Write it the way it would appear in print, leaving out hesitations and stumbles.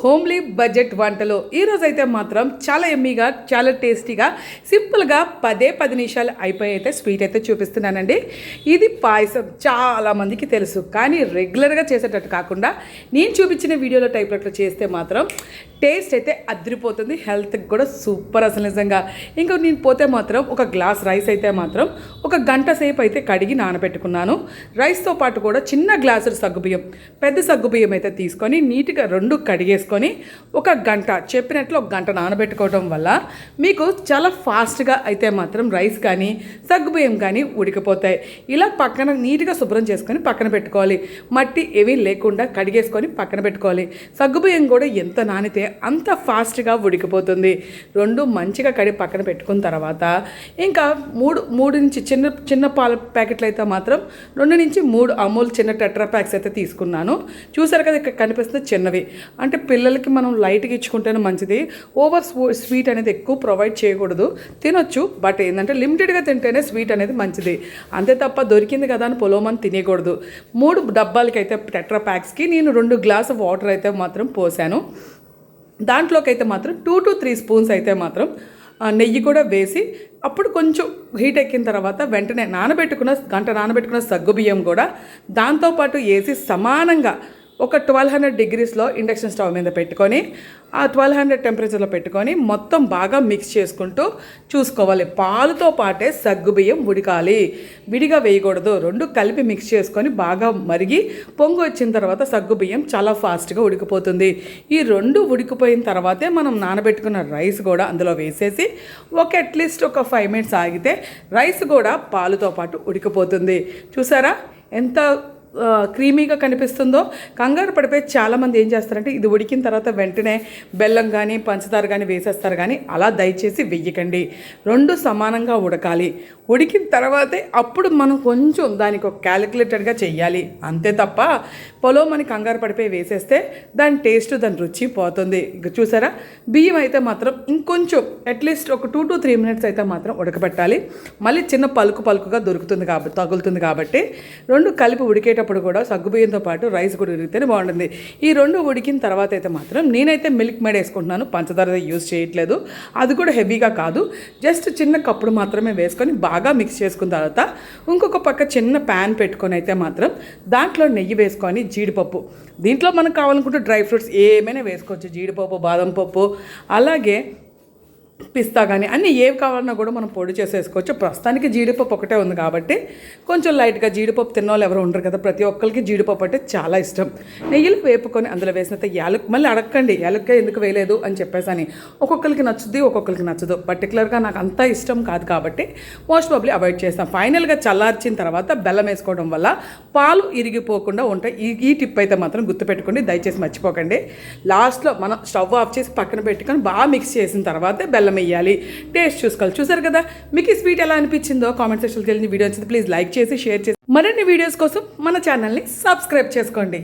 Homely budget వంటలు. ఈరోజైతే మాత్రం చాలా ఎమ్మీగా, చాలా టేస్టీగా, సింపుల్గా 10 నిమిషాలు అయిపోయి అయితే స్వీట్ అయితే చూపిస్తున్నానండి. ఇది పాయసం చాలామందికి తెలుసు, కానీ రెగ్యులర్గా చేసేటట్టు కాకుండా నేను చూపించిన వీడియోలో టైప్లో చేస్తే మాత్రం టేస్ట్ అయితే అదిరిపోతుంది. హెల్త్కి కూడా సూపర్ అసలు నిజంగా. ఇంకా నేను పోతే మాత్రం ఒక గ్లాస్ రైస్ అయితే మాత్రం 1 గంట సేపు అయితే కడిగి నానబెట్టుకున్నాను. రైస్తో పాటు కూడా చిన్న గ్లాసుడు సగ్గుబియ్యం, పెద్ద సగ్గుబియ్యం అయితే తీసుకొని నీట్గా 2 కడిగేసుకొని 1 గంట చెప్పినట్లు 1 గంట నానబెట్టుకోవడం వల్ల మీకు చాలా ఫాస్ట్గా అయితే మాత్రం రైస్ కానీ సగ్గుబియ్యం కానీ ఉడికిపోతాయి. ఇలా పక్కన నీట్గా శుభ్రం చేసుకొని పక్కన పెట్టుకోవాలి. మట్టి ఏమీ లేకుండా కడిగేసుకొని పక్కన పెట్టుకోవాలి. సగ్గుబియ్యం కూడా ఎంత నానితే అంత ఫాస్ట్గా ఉడికిపోతుంది. 2 మంచిగా కడిగి పక్కన పెట్టుకున్న తర్వాత ఇంకా 3 నుంచి చిన్న పాల ప్యాకెట్లు అయితే మాత్రం 2 నుంచి 3 అమూల్ చిన్న టెట్రా ప్యాక్స్ అయితే తీసుకున్నాను. చూసారు కదా, ఇక్కడ కనిపిస్తుంది చిన్నవి. అంటే పిల్లలకి మనం లైట్గా ఇచ్చుకుంటేనే మంచిది. ఓవర్ స్వీట్ అనేది ఎక్కువ ప్రొవైడ్ చేయకూడదు. తినొచ్చు, బట్ ఏంటంటే లిమిటెడ్గా తింటేనే స్వీట్ అనేది మంచిది. అంతే తప్ప దొరికింది కదా అని పొలోమని తినేయకూడదు. 3 డబ్బాలకి అయితే టెట్రా ప్యాక్స్కి నేను 2 గ్లాసు వాటర్ అయితే మాత్రం పోసాను. దాంట్లోకి అయితే మాత్రం 2 to 3 స్పూన్స్ అయితే మాత్రం నెయ్యి కూడా వేసి అప్పుడు కొంచెం హీట్ ఎక్కిన తర్వాత వెంటనే గంట నానబెట్టుకున్న సగ్గుబియ్యం కూడా దాంతోపాటు వేసి సమానంగా ఒక 1200 డిగ్రీస్లో ఇండక్షన్ స్టవ్ మీద పెట్టుకొని ఆ 1200 టెంపరేచర్లో పెట్టుకొని మొత్తం బాగా మిక్స్ చేసుకుంటూ చూసుకోవాలి. పాలుతో పాటే సగ్గుబియ్యం ఉడకాలి, విడిగా వేయకూడదు. 2 కలిపి మిక్స్ చేసుకొని బాగా మరిగి పొంగు వచ్చిన తర్వాత సగ్గుబియ్యం చాలా ఫాస్ట్గా ఉడికిపోతుంది. ఈ 2 ఉడికిపోయిన తర్వాతే మనం నానబెట్టుకున్న రైస్ కూడా అందులో వేసేసి అట్లీస్ట్ ఒక 5 మినిట్స్ ఆగితే రైస్ కూడా పాలుతో పాటు ఉడికిపోతుంది. చూసారా ఎంత క్రీమీగా కనిపిస్తుందో. కంగారు పడిపోయి చాలామంది ఏం చేస్తారంటే ఇది ఉడికిన తర్వాత వెంటనే బెల్లం కానీ పంచదార కానీ వేసేస్తారు, కానీ అలా దయచేసి వెయ్యకండి. 2 సమానంగా ఉడకాలి. ఉడికిన తర్వాతే అప్పుడు మనం కొంచెం దానికి ఒక క్యాలిక్యులేటెడ్గా చెయ్యాలి. అంతే తప్ప పొలోమని కంగారు పడిపోయి వేసేస్తే దాని టేస్ట్, దాని రుచి పోతుంది. చూసారా, బియ్యం అయితే మాత్రం ఇంకొంచెం అట్లీస్ట్ ఒక 2 to 3 మినిట్స్ అయితే మాత్రం ఉడకబెట్టాలి. మళ్ళీ చిన్న పలుకుగా తగులుతుంది కాబట్టి 2 కలిపి ఉడికేటప్పుడు కూడా సగ్గుబియ్యంతో పాటు రైస్ కూడా ఉడికితేనే బాగుంటుంది. ఈ 2 ఉడికిన తర్వాత అయితే మాత్రం నేనైతే మిల్క్ మేడ్ వేసుకుంటున్నాను, పంచదార యూజ్ చేయట్లేదు. అది కూడా హెవీగా కాదు, జస్ట్ చిన్న కప్పుడు మాత్రమే వేసుకొని బాగా మిక్స్ చేసుకున్న తర్వాత ఇంకొక పక్క చిన్న ప్యాన్ పెట్టుకొని అయితే మాత్రం దాంట్లో నెయ్యి వేసుకొని జీడిపప్పు, దీంట్లో మనకు కావాలనుకుంటే డ్రై ఫ్రూట్స్ ఏమైనా వేసుకోవచ్చు. జీడిపప్పు, బాదం పప్పు, అలాగే పిస్తా కానీ అన్నీ ఏవి కావాలన్నా కూడా మనం పొడి చేసేసుకోవచ్చు. ప్రస్తుతానికి జీడిపప్పు ఒకటే ఉంది కాబట్టి కొంచెం లైట్గా, జీడిపప్పు తిన్నవాళ్ళు ఎవరు ఉండరు కదా, ప్రతి ఒక్కరికి జీడిపప్పు అంటే చాలా ఇష్టం. నెయ్యిలు వేపుకొని అందులో వేసినంత మళ్ళీ అడగండి యాలక్కాయ ఎందుకు వేయలేదు అని చెప్పేసని. ఒక్కొక్కరికి నచ్చుద్ది, ఒక్కొక్కరికి నచ్చదు. పర్టికులర్గా నాకు అంత ఇష్టం కాదు కాబట్టి మోస్ట్ ప్రాబ్లీ అవాయిడ్ చేస్తాం. ఫైనల్గా చల్లార్చిన తర్వాత బెల్లం వేసుకోవడం వల్ల పాలు ఇరిగిపోకుండా ఉంటాయి. ఈ టిప్ అయితే మాత్రం గుర్తుపెట్టుకోండి, దయచేసి మర్చిపోకండి. లాస్ట్లో మనం స్టవ్ ఆఫ్ చేసి పక్కన పెట్టుకొని బాగా మిక్స్ చేసిన తర్వాతే బెల్లం వేయాలి. టేస్ట్ చూసుకోవాలి. చూసారు కదా, మీకు ఈ స్వీట్ ఎలా అనిపించిందో కామెంట్ సెక్షన్కి వెళ్ళి వీడియో వచ్చింది. ప్లీజ్ లైక్ చేసి షేర్ చేసి మరిన్ని వీడియోస్ కోసం మన ఛానల్ని సబ్స్క్రైబ్ చేసుకోండి.